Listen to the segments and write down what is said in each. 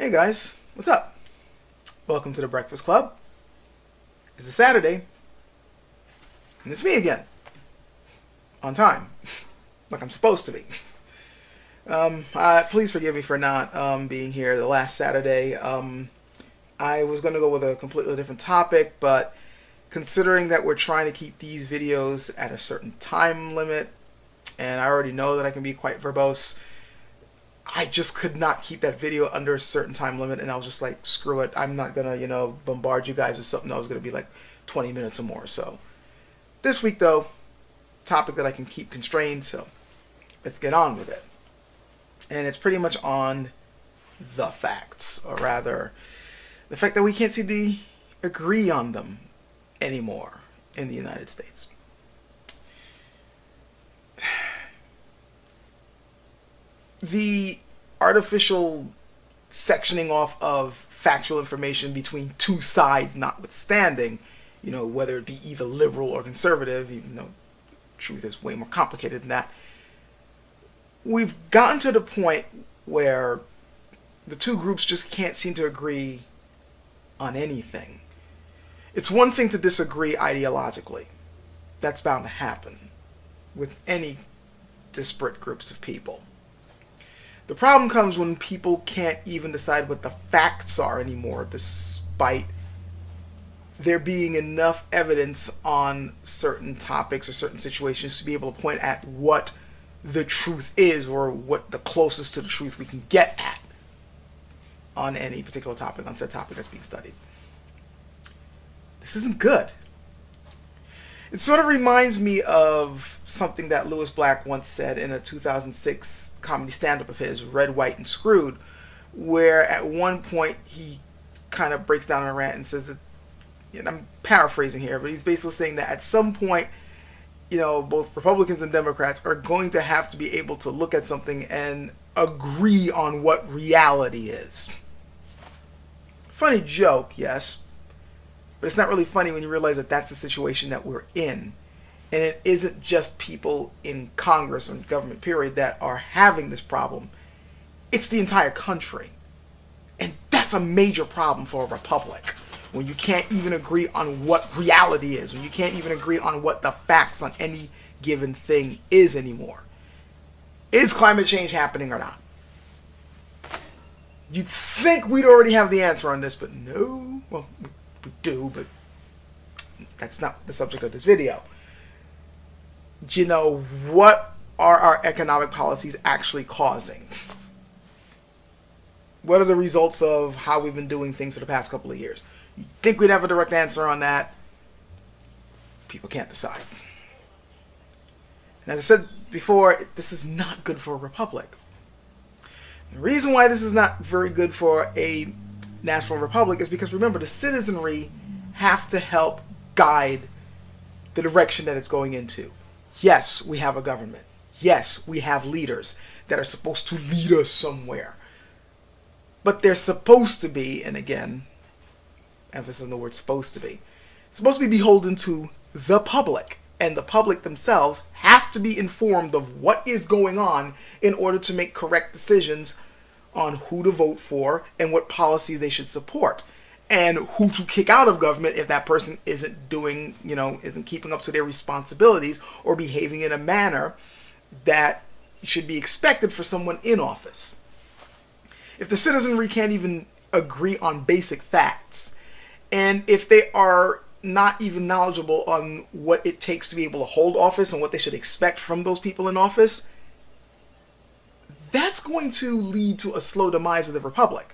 Hey guys, what's up? Welcome to the Breakfast Club. It's a Saturday, and it's me again. On time. Like I'm supposed to be. Please forgive me for not being here the last Saturday. I was going to go with a completely different topic, but considering that we're trying to keep these videos at a certain time limit, and I already know that I can be quite verbose, I just could not keep that video under a certain time limit, and I was just like, screw it. I'm not going to, bombard you guys with something that was going to be like 20 minutes or more. So this week, though, topic that I can keep constrained, so let's get on with it. And it's pretty much on the facts, or rather, the fact that we can't seem to agree on them anymore in the United States. The artificial sectioning off of factual information between two sides notwithstanding, whether it be either liberal or conservative, even though truth is way more complicated than that, we've gotten to the point where the two groups just can't seem to agree on anything. It's one thing to disagree ideologically. That's bound to happen with any disparate groups of people. The problem comes when people can't even decide what the facts are anymore, despite there being enough evidence on certain topics or certain situations to be able to point at what the truth is, or what the closest to the truth we can get at on any particular topic, on said topic that's being studied. This isn't good. It sort of reminds me of something that Lewis Black once said in a 2006 comedy stand-up of his, Red, White, and Screwed, where at one point he kind of breaks down in a rant and says that, and I'm paraphrasing here, but he's basically saying that at some point, both Republicans and Democrats are going to have to be able to look at something and agree on what reality is. Funny joke, yes. But it's not really funny when you realize that that's the situation that we're in. And it isn't just people in Congress or government, period, that are having this problem. It's the entire country. And that's a major problem for a republic. When you can't even agree on what reality is. When you can't even agree on what the facts on any given thing is anymore. Is climate change happening or not? You'd think we'd already have the answer on this, but no. Well, we do, but that's not the subject of this video. What are our economic policies actually causing? What are the results of how we've been doing things for the past couple of years? You think we'd have a direct answer on that? People can't decide. And as I said before, this is not good for a republic. The reason why this is not very good for a national republic is because, remember, the citizenry have to help guide the direction that it's going into. Yes, we have a government. Yes, we have leaders that are supposed to lead us somewhere. But they're supposed to be, and again, emphasis on the word supposed to be beholden to the public. And the public themselves have to be informed of what is going on in order to make correct decisions on who to vote for and what policies they should support, and who to kick out of government if that person isn't doing, isn't keeping up to their responsibilities or behaving in a manner that should be expected for someone in office. If the citizenry can't even agree on basic facts, and if they are not even knowledgeable on what it takes to be able to hold office and what they should expect from those people in office, that's going to lead to a slow demise of the republic,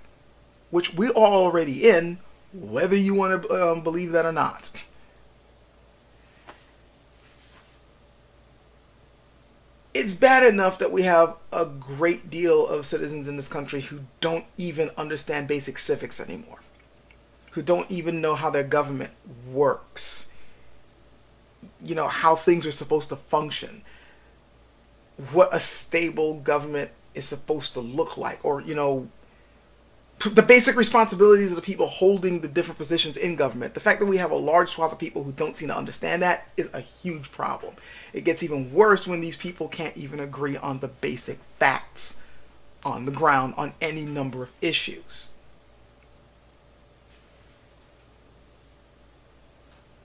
which we're already in, whether you want to believe that or not. It's bad enough that we have a great deal of citizens in this country who don't even understand basic civics anymore, who don't even know how their government works, how things are supposed to function, what a stable government is supposed to look like, or the basic responsibilities of the people holding the different positions in government. The fact that we have a large swath of people who don't seem to understand that is a huge problem. It gets even worse when these people can't even agree on the basic facts on the ground on any number of issues.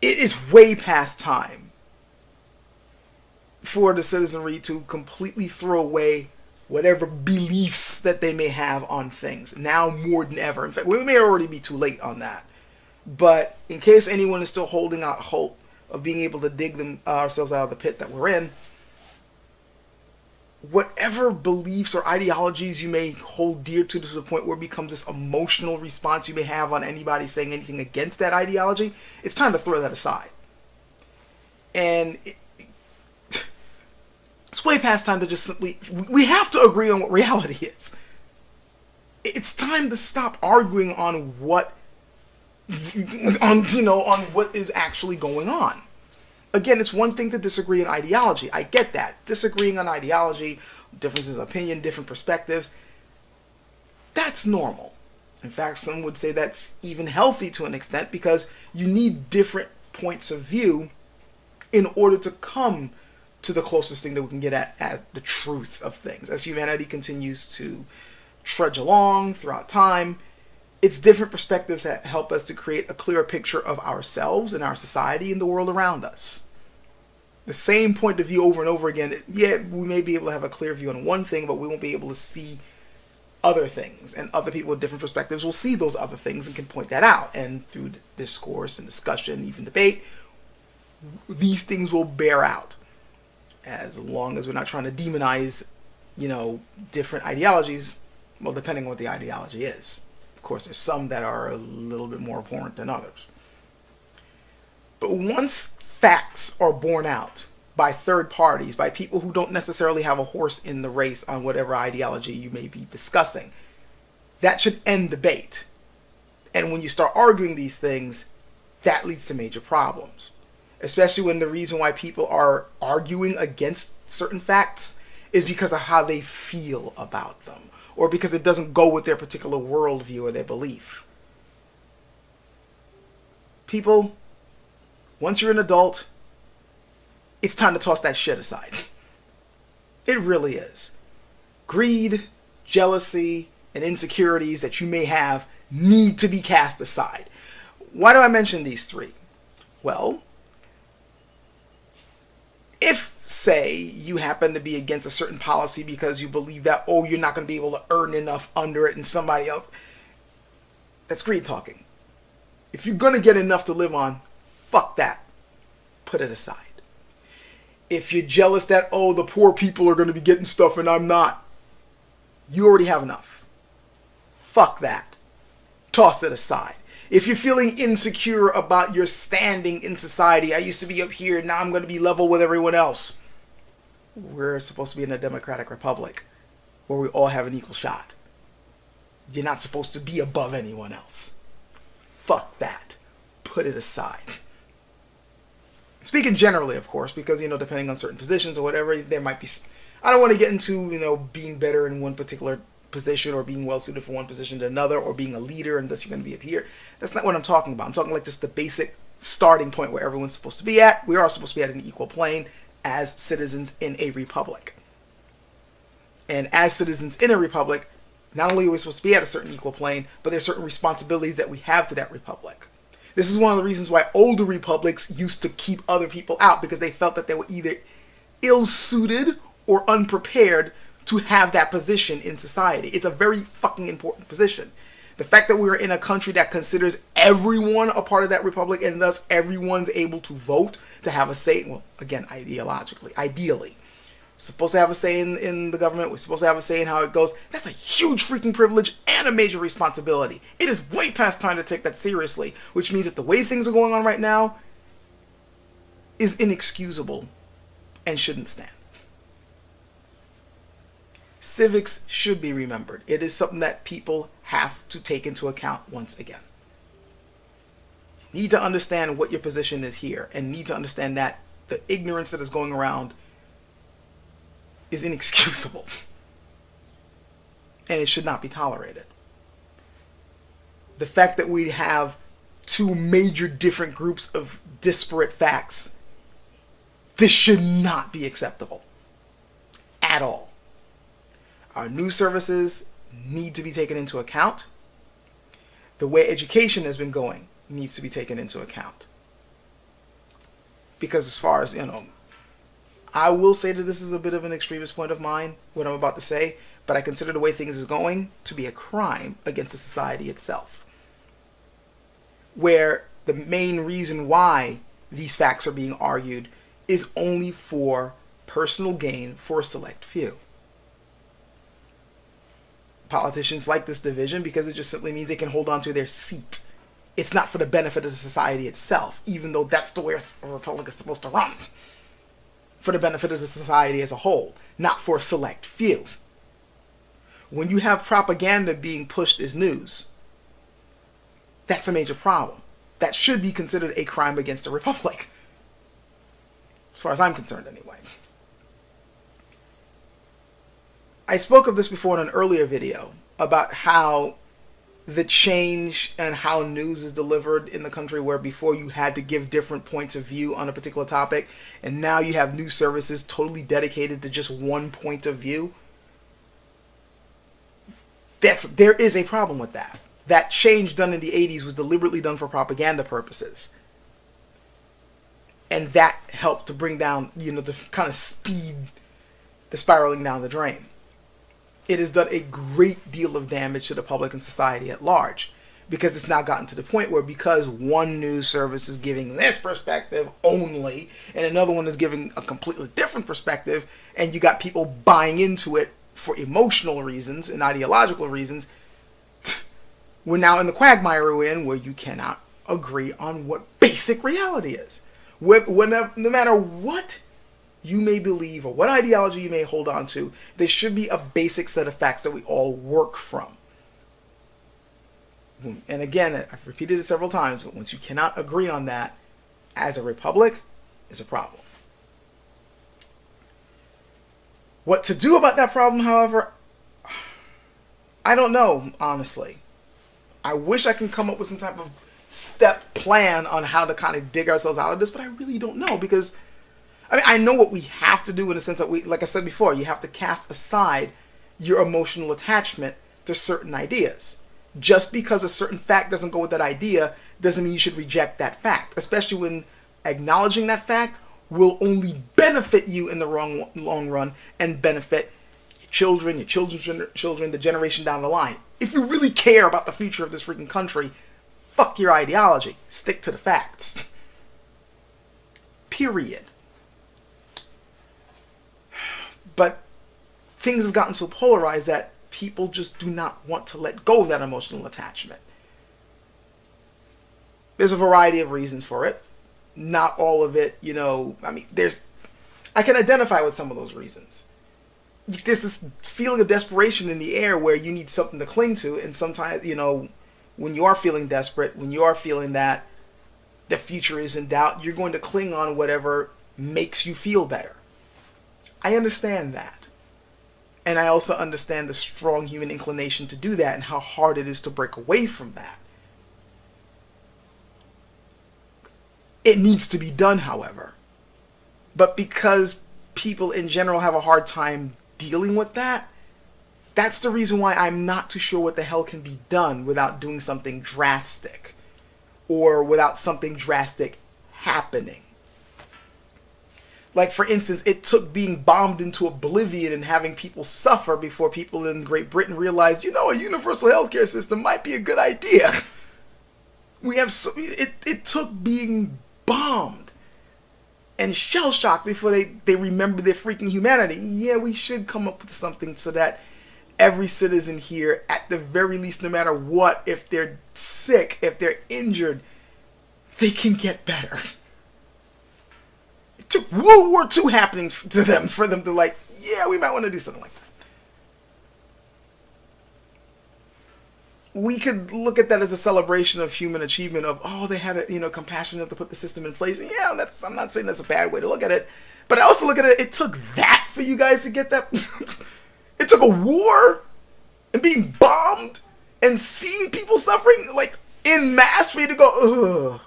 it is way past time for the citizenry to completely throw away whatever beliefs that they may have on things. Now more than ever. In fact, we may already be too late on that. But in case anyone is still holding out hope of being able to dig ourselves out of the pit that we're in, whatever beliefs or ideologies you may hold dear to the point where it becomes this emotional response you may have on anybody saying anything against that ideology, it's time to throw that aside. And it's way past time to just simply... We have to agree on what reality is. It's time to stop arguing on what... on what is actually going on. Again, it's one thing to disagree on ideology. I get that. Disagreeing on ideology, differences of opinion, different perspectives, that's normal. In fact, some would say that's even healthy to an extent because you need different points of view in order to come to the closest thing that we can get at as the truth of things. As humanity continues to trudge along throughout time, it's different perspectives that help us to create a clearer picture of ourselves and our society and the world around us. The same point of view over and over again, yeah, we may be able to have a clear view on one thing, but we won't be able to see other things. And other people with different perspectives will see those other things and can point that out. And through discourse and discussion, even debate, these things will bear out. As long as we're not trying to demonize, different ideologies, well, depending on what the ideology is. Of course, there's some that are a little bit more abhorrent than others. But once facts are borne out by third parties, by people who don't necessarily have a horse in the race on whatever ideology you may be discussing, that should end debate. And when you start arguing these things, that leads to major problems. Especially when the reason why people are arguing against certain facts is because of how they feel about them, or because it doesn't go with their particular worldview or their belief. People, once you're an adult, it's time to toss that shit aside. It really is. Greed, jealousy, and insecurities that you may have need to be cast aside. Why do I mention these three? Well, if, say, you happen to be against a certain policy because you believe that, you're not going to be able to earn enough under it and somebody else, that's greed talking. If you're going to get enough to live on, fuck that. Put it aside. If you're jealous that, the poor people are going to be getting stuff and I'm not, you already have enough. Fuck that. Toss it aside. If you're feeling insecure about your standing in society, I used to be up here, now I'm going to be level with everyone else. We're supposed to be in a democratic republic where we all have an equal shot. You're not supposed to be above anyone else. Fuck that. Put it aside. Speaking generally, of course, because, depending on certain positions or whatever, there might be... I don't want to get into, being better in one particular position or being well suited for one position to another or being a leader and thus you're going to be up here. That's not what I'm talking about. I'm talking like just the basic starting point where everyone's supposed to be at. We are supposed to be at an equal plane as citizens in a republic. And as citizens in a republic, not only are we supposed to be at a certain equal plane, but there's certain responsibilities that we have to that republic. This is one of the reasons why older republics used to keep other people out, because they felt that they were either ill-suited or unprepared to have that position in society. It's a very fucking important position. The fact that we're in a country that considers everyone a part of that republic and thus everyone's able to vote, to have a say, well, again, ideally. We're supposed to have a say in the government. We're supposed to have a say in how it goes. That's a huge freaking privilege and a major responsibility. It is way past time to take that seriously, which means that the way things are going on right now is inexcusable and shouldn't stand. Civics should be remembered. It is something that people have to take into account once again. You need to understand what your position is here and need to understand that the ignorance that is going around is inexcusable. And it should not be tolerated. The fact that we have two major different groups of disparate facts, this should not be acceptable. At all. Our news services need to be taken into account. The way education has been going needs to be taken into account. Because as far as, I will say that this is a bit of an extremist point of mine, what I'm about to say, but I consider the way things is going to be a crime against the society itself. Where the main reason why these facts are being argued is only for personal gain for a select few. Politicians like this division because it just simply means they can hold on to their seat. It's not for the benefit of the society itself, even though that's the way a republic is supposed to run. For the benefit of the society as a whole, not for a select few. When you have propaganda being pushed as news, that's a major problem. That should be considered a crime against a republic. As far as I'm concerned, anyway. I spoke of this before in an earlier video about how the change and how news is delivered in the country, where before you had to give different points of view on a particular topic, and now you have news services totally dedicated to just one point of view. There is a problem with that. That change done in the 80s was deliberately done for propaganda purposes. And that helped to bring down, the kind of speed the spiraling down the drain. It has done a great deal of damage to the public and society at large, because it's now gotten to the point where, because one news service is giving this perspective only and another one is giving a completely different perspective, and you got people buying into it for emotional reasons and ideological reasons, we're now in the quagmire we're in, where you cannot agree on what basic reality is. No matter what you may believe or what ideology you may hold on to, there should be a basic set of facts that we all work from. And again, I've repeated it several times, but once you cannot agree on that as a republic, is a problem. What to do about that problem, however, I don't know, honestly. I wish I can come up with some type of step plan on how to kind of dig ourselves out of this, but I really don't know, because I know what we have to do, in the sense that like I said before, you have to cast aside your emotional attachment to certain ideas. Just because a certain fact doesn't go with that idea doesn't mean you should reject that fact, especially when acknowledging that fact will only benefit you in the long run and benefit your children's children, the generation down the line. If you really care about the future of this freaking country, fuck your ideology. Stick to the facts. Period. But things have gotten so polarized that people just do not want to let go of that emotional attachment. There's a variety of reasons for it. Not all of it, I can identify with some of those reasons. There's this feeling of desperation in the air where you need something to cling to, and sometimes, when you are feeling desperate, when you are feeling that the future is in doubt, you're going to cling on whatever makes you feel better. I understand that. And I also understand the strong human inclination to do that and how hard it is to break away from that. It needs to be done, however. But because people in general have a hard time dealing with that, that's the reason why I'm not too sure what the hell can be done without doing something drastic, or without something drastic happening. Like, for instance, it took being bombed into oblivion and having people suffer before people in Great Britain realized, a universal healthcare system might be a good idea. It took being bombed and shell-shocked before they remember their freaking humanity. Yeah, we should come up with something so that every citizen here, at the very least, no matter what, if they're sick, if they're injured, they can get better. It took World War II happening to them for them to we might want to do something like that. We could look at that as a celebration of human achievement of, they had compassion enough to put the system in place. Yeah, I'm not saying that's a bad way to look at it, but I also look at it took that for you guys to get that. It took a war and being bombed and seeing people suffering en masse for you to go, ugh,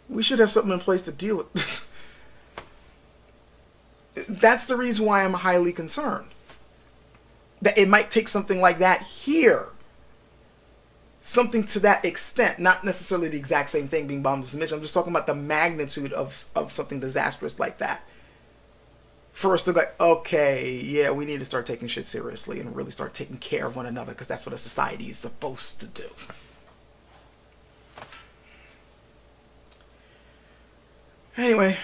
we should have something in place to deal with this. That's the reason why I'm highly concerned that it might take something like that here. something to that extent, not necessarily the exact same thing being bombed into submission. I'm just talking about the magnitude of something disastrous like that. For us to go, okay, yeah, we need to start taking shit seriously and really start taking care of one another, because that's what a society is supposed to do. Anyway,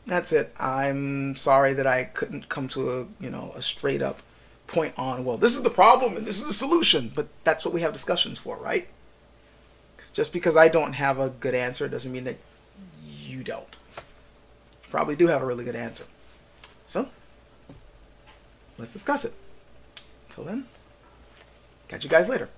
that's it. I'm sorry that I couldn't come to a straight up point on, well, this is the problem and this is the solution, but that's what we have discussions for, right? Because just because I don't have a good answer doesn't mean that you don't. You probably do have a really good answer. So, let's discuss it. Until then, catch you guys later.